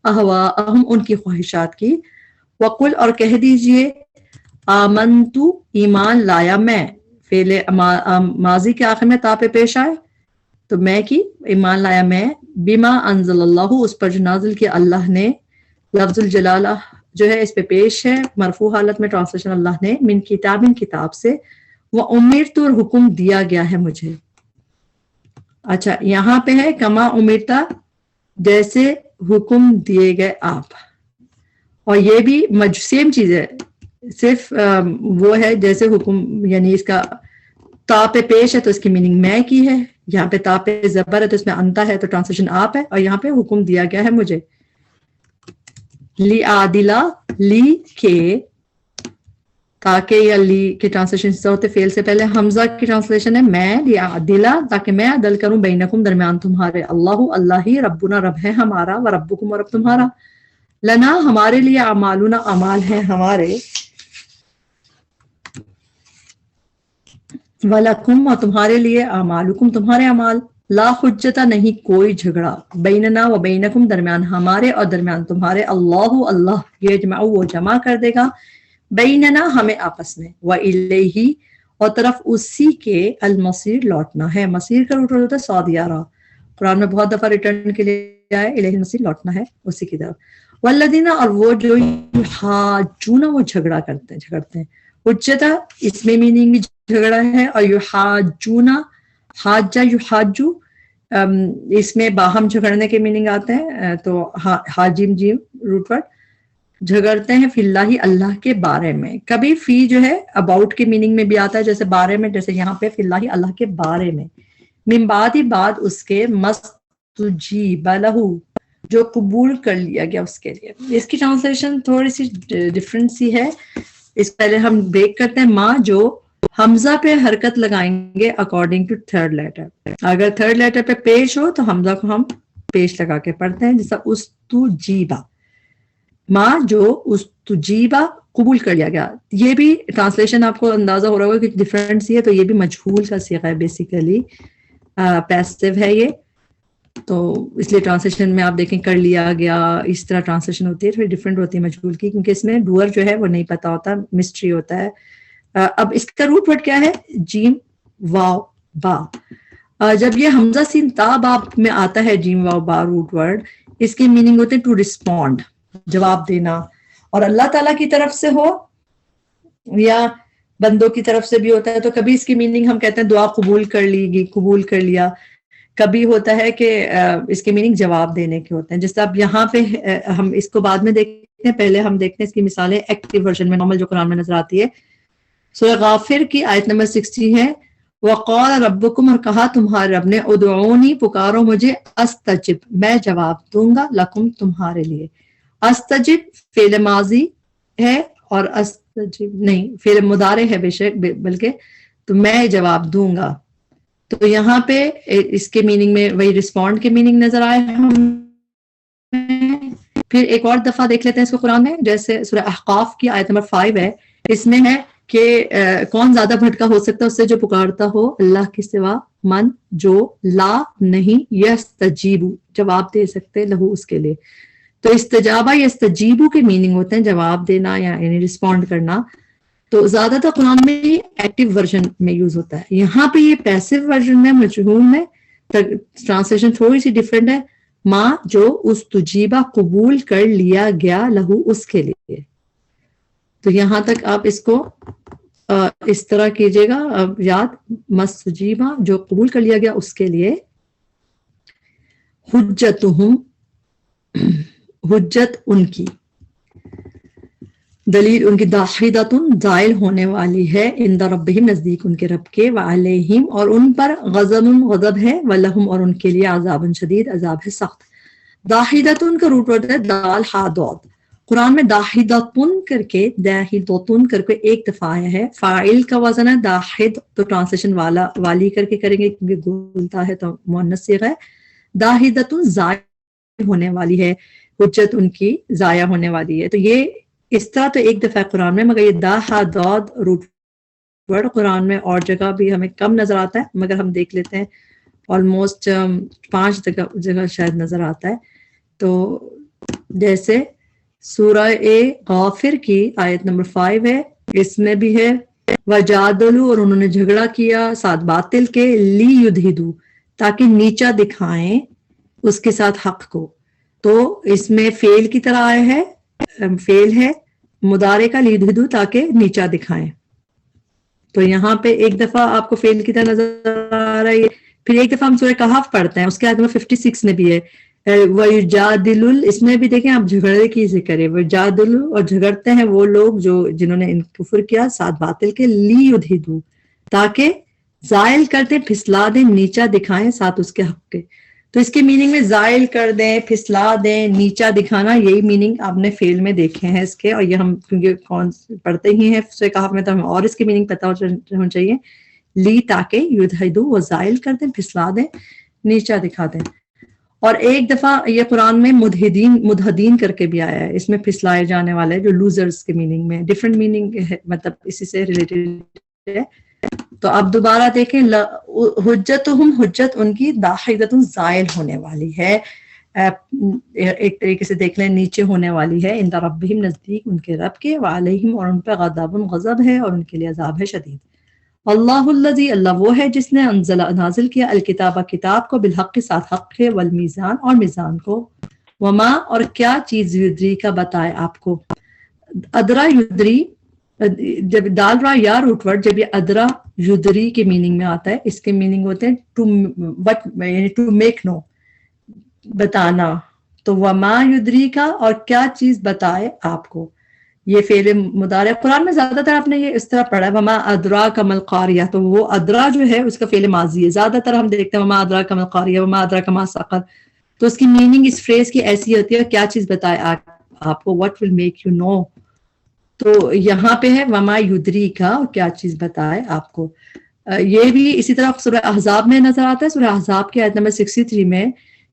اہواءہم ان کی خواہشات کی. وقل اور کہہ دیجئے آمنتو ایمان لایا میں فعل ماضی کے آخر میں تا پہ پیش آئے تو میں کی ایمان لایا میں بما انزل اللہ اس پر جو نازل کیا اللہ نے لفظ الجلالہ جو ہے اس پہ پیش ہے مرفوع حالت میں ٹرانسلیشن اللہ نے من کتاب کتاب سے وہ امرت اور حکم دیا گیا ہے مجھے. اچھا یہاں پہ ہے کما امرتا جیسے حکم دیے گئے آپ اور یہ بھی سیم چیز ہے صرف وہ ہے جیسے حکم یعنی اس کا تا پہ پیش ہے تو اس کی میننگ میں کی ہے یہاں پہ تا پہ زبر ہے تو اس میں انتا ہے تو ٹرانسلیشن آپ ہے اور یہاں پہ حکم دیا گیا ہے مجھے. لی عادلہ لی کے تاکہ یا لی کی ٹرانسلیشن سے ہوتے فعل سے پہلے حمزہ کی ٹرانسلیشن ہے میں لی عادلہ تاکہ میں عدل کروں بینکم درمیان تمہارے اللہ ہی ربنا رب ہے ہمارا و ربکم و رب تمہارا لنا ہمارے لیے اعمالنا اعمال ہیں ہمارے وَلَكُمْ اور تمہارے لیے اعمالکم تمہارے اعمال لا حجت نہیں کوئی جھگڑا بیننا و بینکم درمیان ہمارے اور درمیان تمہارے اللہ یجمع وہ جمع کر دے گا بیننا ہمیں آپس میں وَإِلَيْهِ اور طرف اسی کے المصیر لوٹنا ہے. مصیر کا روٹ ہوتا ہے سعودیہ قرآن میں بہت دفعہ ریٹرن کے لیے آئے الہ المصیر لوٹنا ہے اسی کی طرف. والذین اور وہ جو یحاجون وہ جھگڑتے ہیں حجت اس میں میننگ بھی جھگڑا ہے اور یحاجون حاجہ یحاجو اس میں باہم جھگڑنے کے میننگ آتے ہیں تو حاجم جیم روٹ ورڈ جھگڑتے ہیں فی اللہ اللہ کے بارے میں. کبھی فی جو ہے اباؤٹ کے میننگ میں بھی آتا ہے جیسے بارے میں جیسے یہاں پہ فی اللہ اللہ کے بارے میں من بعد ہی بعد اس کے مستجیب لہ جو قبول کر لیا گیا اس کے لیے. اس کی ٹرانسلیشن تھوڑی سی ڈفرنٹ سی ہے اس پہلے ہم بریک کرتے ہیں ما جو حمزہ پہ حرکت لگائیں گے اکارڈنگ ٹو تھرڈ لیٹر. اگر تھرڈ لیٹر پہ پیش ہو تو حمزہ کو ہم پیش لگا کے پڑھتے ہیں, جیسا استجیبا, ما جو استجیبا قبول کر لیا گیا. یہ بھی ٹرانسلیشن آپ کو اندازہ ہو رہا ہوگا کہ ڈفرینس یہ ہے, تو یہ بھی مجہول کا صیغہ ہے, بیسیکلی پیسو ہے یہ, تو اس لیے ٹرانسلیشن میں آپ دیکھیں کر لیا گیا, اس طرح ٹرانسلیشن ہوتی ہے, تھوڑی ڈفرینٹ ہوتی ہے مجہول کی, کیونکہ اس میں ڈوئر جو ہے وہ نہیں پتا ہوتا, مسٹری ہوتا ہے. اب اس کا روٹ ورڈ کیا ہے, جیم واو با. جب یہ حمزہ سین تا با میں آتا ہے جیم واو با روٹ ورڈ, اس کی میننگ ہوتے ہیں ٹو ریسپونڈ, جواب دینا, اور اللہ تعالیٰ کی طرف سے ہو یا بندوں کی طرف سے بھی ہوتا ہے. تو کبھی اس کی میننگ ہم کہتے ہیں دعا قبول کر لی گی, قبول کر لیا, کبھی ہوتا ہے کہ اس کے میننگ جواب دینے کے ہوتے ہیں. جیسے اب یہاں پہ ہم اس کو بعد میں دیکھتے ہیں, پہلے ہم دیکھتے ہیں اس کی مثالیں ایکٹیو ورژن میں, نارمل جو قرآن میں نظر آتی ہے. سورہ غافر کی آیت نمبر 60 ہے, وقال ربکم, اور کہا تمہارے رب نے, ادعونی, پکارو مجھے, استجب, میں جواب دوں گا, لکم, تمہارے لیے. استجب فعل ماضی ہے اور استجب نہیں فعل مضارع ہے بے شک, بلکہ تو میں جواب دوں گا. تو یہاں پہ اس کے میننگ میں وہی رسپونڈ کے میننگ نظر آئے ہم. پھر ایک اور دفعہ دیکھ لیتے ہیں اس کو قرآن میں, جیسے سورہ احقاف کی آیت نمبر 5 ہے, اس میں ہے کہ کون زیادہ بھٹکا ہو سکتا ہے اس سے جو پکارتا ہو اللہ کے سوا, من جو لا نہیں یستجیبو, جواب دے سکتے, لہو, اس کے لیے. تو استجابہ یا استجیبو کے میننگ ہوتے ہیں جواب دینا یا یعنی رسپونڈ کرنا. تو زیادہ تر قرآن میں ایکٹیو ورژن میں یوز ہوتا ہے. یہاں پہ یہ پیسو ورژن میں, مجہول میں ٹرانسلیشن تھوڑی سی ڈفرینٹ ہے, ماں جو استجیبہ قبول کر لیا گیا, لہو, اس کے لیے. تو یہاں تک آپ اس کو اس طرح کیجئے گا یاد, مستجیبہ جو قبول کر لیا گیا اس کے لیے. حجتہم, حجت ان کی, دلیل ان کی, داحدۃ, زائل ہونے والی ہے, عند ربہم, نزدیک ان کے رب کے, وعلیہم, اور ان پر, غضب, غضب ہے, ولہم, اور ان کے لیے, عذاب شدید, عذاب ہے سخت. داحدۃ کا روٹ ورڈ ہے دال ہا دود. قرآن میں داحدۃن کر کے, داحدۃن کر کے ایک دفعہ آیا ہے. فاعل کا وزن ہے داحد, تو ٹرانسلیشن والا, والی کر کے کریں گے کیونکہ گولتا ہے تو مؤنث صیغہ ہے. داحدۃ, ضائع ہونے والی ہے, حجت ان کی ضائع ہونے والی ہے. تو یہ اس طرح تو ایک دفعہ قرآن میں, مگر یہ دا ہا دود روٹ ورڈ قرآن میں اور جگہ بھی ہمیں کم نظر آتا ہے, مگر ہم دیکھ لیتے ہیں آلموسٹ 5 جگہ شاید نظر آتا ہے. تو جیسے سورہ غافر کی آیت نمبر 5 ہے, اس میں بھی ہے وجادلوا, اور انہوں نے جھگڑا کیا, ساتھ باطل کے, لی یدہدو, تاکہ نیچا دکھائیں اس کے ساتھ حق کو. تو اس میں فعل کی طرح آیا ہے, فعل ہے مضارع کا, لیدہدو, تاکہ نیچا دکھائیں. تو یہاں پہ ایک دفعہ آپ کو فعل کی طرح نظر آ رہا ہے. پھر ایک دفعہ ہم سورہ کہف پڑھتے ہیں, اس کے آیت نمبر 56 میں بھی ہے وَيُجَادِلُ, اس میں بھی دیکھیں آپ جھگڑے کی ذکر ہے, وَيُجَادِلُ, اور جھگڑتے ہیں وہ لوگ جنہوں نے کفر کیا, ساتھ باطل کے, لِيُدْحِدُوا, تاکہ زائل کرتے, پھسلا دیں, نیچا دکھائیں ساتھ اس کے حق کے. تو اس کے میننگ میں زائل کر دیں, پھسلا دیں, نیچا دکھانا, یہی میننگ آپ نے فعل میں دیکھے ہیں اس کے. اور یہ ہم کیونکہ کون پڑھتے ہی ہیں سورہ کہف میں, تو ہمیں اور اس کے میننگ پتہ ہونا چاہیے. لی, تاکہ, یدہدو, وہ زائل کر دیں, پھسلا دیں, نیچا دکھا دیں. اور ایک دفعہ یہ قرآن میں مدحدین کر کے بھی آیا ہے, اس میں پھسلائے جانے والے, جو لوزرز کے میننگ میں, ڈفرینٹ میننگ ہے, مطلب اسی سے ریلیٹڈ ہے. تو اب دوبارہ دیکھیں, حجتہم, حجت ان کی, داحدۃ, زائل ہونے والی ہے, ایک طریقے سے دیکھ لیں نیچے ہونے والی ہے, عند ربہم, نزدیک ان کے رب کے, وعلیہم, اور ان پہ, غضب, غضب ہے, اور ان کے لیے عذاب ہے شدید. اللہ الذی, اللہ وہ ہے جس نے انزل, نازل کیا, الکتاب, کتاب کو, بالحق, کے ساتھ حق ہے, والمیزان, اور میزان کو, وما, اور کیا چیز, یدری کا بتائے آپ کو. ادرا, یدری, جب ڈال رہا یا روٹ ورڈ, جب یہ ادرا یدری کے میننگ میں آتا ہے, اس کے میننگ ہوتے ہیں ٹو میک نو, بتانا. تو وما یدری کا, اور کیا چیز بتائے آپ کو, یہ فعل مضارع. قرآن میں زیادہ تر آپ نے یہ اس طرح پڑھا ہے, وما ادراک ما القاریہ, تو وہ ادرا جو ہے اس کا فعل ماضی ہے. زیادہ تر ہم دیکھتے ہیں وما ادراک ما القاریہ, وما ادراک ما سقر. تو اس کی میننگ اس فریز کی ایسی ہوتی ہے, کیا چیز بتائے آپ کو, what will make you know. تو یہاں پہ ہے وما یدری کا، کیا چیز بتائے آپ کو. یہ بھی اسی طرح سورہ احزاب میں نظر آتا ہے، سورہ احزاب کی آیت نمبر 63 میں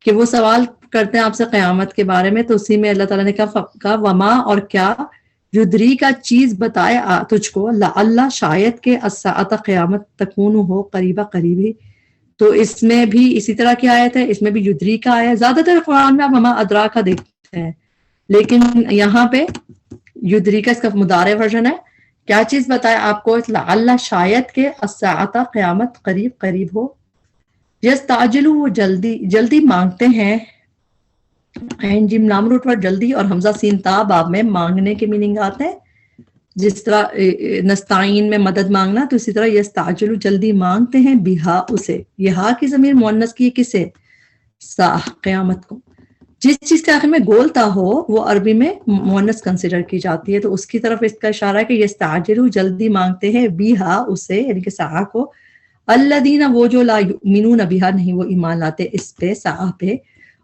کہ وہ سوال کرتے ہیں آپ سے قیامت کے بارے میں، تو اسی میں اللہ تعالیٰ نے کہا وما اور کیا یدری کا چیز بتائے تجھ کو اللہ شاید کہ الساعۃ قیامت تکون ہو قریبا قریبی. تو اس میں بھی اسی طرح کی آیت ہے، اس میں بھی یدری کا آیا ہے. زیادہ تر قرآن میں آپ وما ادرا کا دیکھتے ہیں، لیکن یہاں پہ یدری کا اس کا مضارع ورژن ہے. کیا چیز بتائے آپ کو اللہ شاید کہ الساعۃ قیامت قریب قریب ہو. یستعجلوا وہ جلدی جلدی مانگتے ہیں، عین جیم لام روٹ پر جلدی اور حمزہ سین تا باب میں مانگنے کے میننگ آتے ہیں. جس طرح نستعین میں مدد مانگنا، تو اسی طرح یستعجلوا جلدی مانگتے ہیں بہا اسے. یہ ہا کی ضمیر مؤنث کی کسے؟ ساہ قیامت کو. جس چیز کے آخر میں گول تا ہو وہ عربی میں مؤنث کنسیڈر کی جاتی ہے، تو اس کی طرف اس کا اشارہ ہے کہ یستعجلوا جلدی مانگتے ہیں بہا اسے، یعنی کہ ساہ کو. الذین وہ جو لا یؤمنون بہا نہیں وہ ایمان لاتے اس پہ ساہ پہ.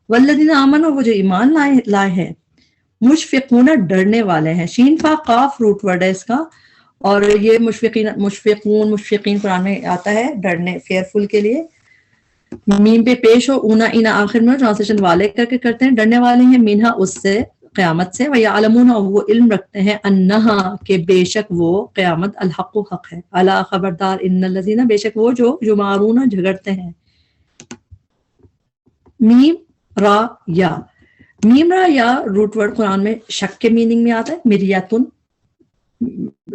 والذین آمنوا وہ جو ایمان لائے ہیں. مشفقون ڈرنے والے ہیں. شین فا قاف روٹ ورڈ ہے اس کا، اور یہ مشفقین قرآن میں آتا ہے ڈرنے فیئرفل کے لیے. میم پہ پیش ہو اونا اینا آخر میں ٹرانسلیشن والے کر کے کرتے ہیں. ڈرنے والے ہیں منہا اس سے قیامت سے. وَيَعْلَمُونَ وہ علم رکھتے ہیں انہا کہ بے شک وہ قیامت الحق حق ہے. الا خبردار ان الذین بے شک وہ جو یمارون جھگڑتے ہیں. میم را یا، میم را یا روٹ ورڈ قرآن میں شک کے میننگ میں آتا ہے. مریتن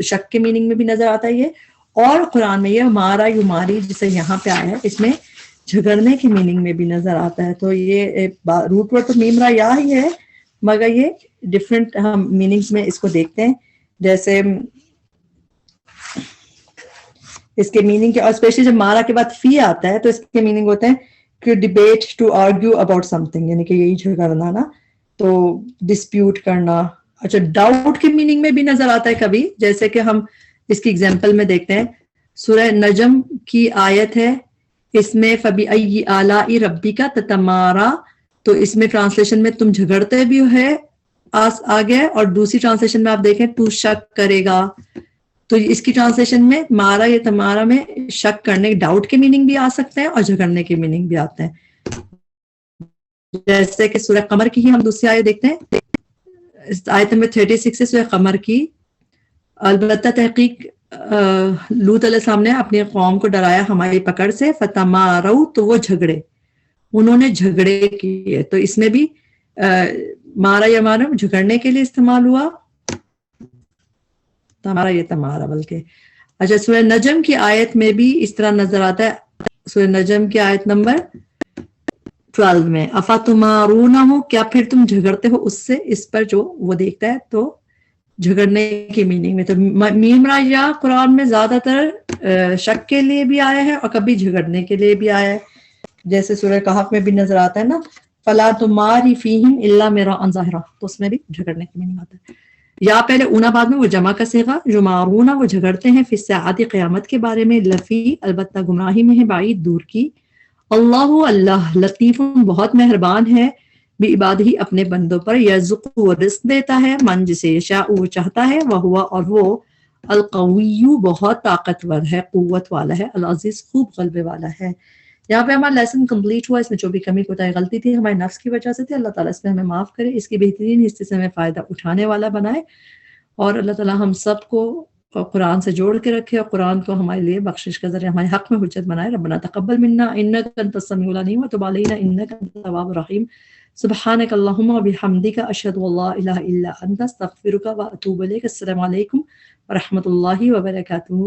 شک کے میننگ میں بھی نظر آتا ہے یہ. اور قرآن میں یہ مارا یماری جسے یہاں پہ آیا ہے اس میں جھگڑنے کی میننگ میں بھی نظر آتا ہے. تو یہ روٹ ورڈ تو میم را یا ہی ہے، مگر یہ ڈفرینٹ ہم میننگز میں اس کو دیکھتے ہیں. جیسے اس کے میننگ کے، اور اسپیشلی جب مارا کے بعد فی آتا ہے تو اس کے میننگ ہوتے ہیں کہ debate to argue about something, یعنی کہ یہی جھگڑنا نا، تو ڈسپیوٹ کرنا. اچھا ڈاؤٹ کے میننگ میں بھی نظر آتا ہے کبھی، جیسے کہ ہم اس کی ایگزامپل میں دیکھتے ہیں. سورہ نجم کی آیت ہے، اس میں فَبِأَيِّ آلَاءِ رَبِّكَ تَتَمَارَىٰ، تو اس میں ٹرانسلیشن میں تم جھگڑتے بھی ہے آگے، اور دوسری ٹرانسلیشن میں آپ دیکھیں تو شک کرے گا. تو اس کی ٹرانسلیشن میں مارا یا تمارا میں شک کرنے ڈاؤٹ کے میننگ بھی آ سکتے ہیں اور جھگڑنے کے میننگ بھی آتے ہیں. جیسے کہ سورہ قمر کی ہی ہم دوسری آیت دیکھتے ہیں، آیت نمبر 36 سے سورہ قمر کی. البتہ تحقیق لوط علیہ السلام نے اپنی قوم کو ڈرایا ہماری پکڑ سے. فتمارو تو وہ جھگڑے، انہوں نے جھگڑے کیے. تو اس میں بھی مارا یا مارا جھگڑنے کے لیے استعمال ہوا، تمہارا یہ تمہارا بلکہ. اچھا سورہ نجم کی آیت میں بھی اس طرح نظر آتا ہے. سورہ نجم کی آیت نمبر 12 میں افتمارونہ، کیا پھر تم جھگڑتے ہو اس سے، اس پر جو وہ دیکھتا ہے. تو جھگڑنے کی میننگ میں تو میم را یا قرآن میں زیادہ تر شک کے لیے بھی آیا ہے اور کبھی جھگڑنے کے لیے بھی آیا ہے. جیسے سورہ کہف میں بھی نظر آتا ہے نا فلا تماری فیہم الا مراء ظاہرا، تو اس میں بھی جھگڑنے کی میننگ آتا ہے. یا پہلے اونا بعد میں وہ جمع کا صیغہ یمارونا وہ جھگڑتے ہیں فی الساعۃ قیامت کے بارے میں. لفی البتہ گمراہی میں ہے، بعید دور کی. اللہ اللہ لطیف بہت مہربان ہے، بعبادہ اپنے بندوں پر. یرزق وہ رزق دیتا ہے، من جسے یشاء وہ چاہتا ہے. وہو اور وہ القوی بہت طاقتور ہے، قوت والا ہے. العزیز خوب غلبے والا ہے. یہاں پہ ہمارا لیسن کمپلیٹ ہوا. اس میں جو بھی کمی کوتاہی غلطی تھی ہمارے نفس کی وجہ سے تھی، اللہ تعالیٰ اس میں ہمیں معاف کرے، اس کی بہترین حصے سے ہمیں فائدہ اٹھانے والا بنائے، اور اللہ تعالیٰ ہم سب کو قرآن سے جوڑ کے رکھے اور قرآن کو ہمارے لیے بخشش کا ذریعہ ہمارے حق میں حجت بنائے. ربنا تقبل منا انک انت السمیع العلیم وتب علینا انک انت التواب الرحیم. سبحانک اللہم وبحمدک اشہد ان لا الہ الا انت استغفرک واتوب الیک. السلام علیکم ورحمۃ اللہ وبرکاتہ.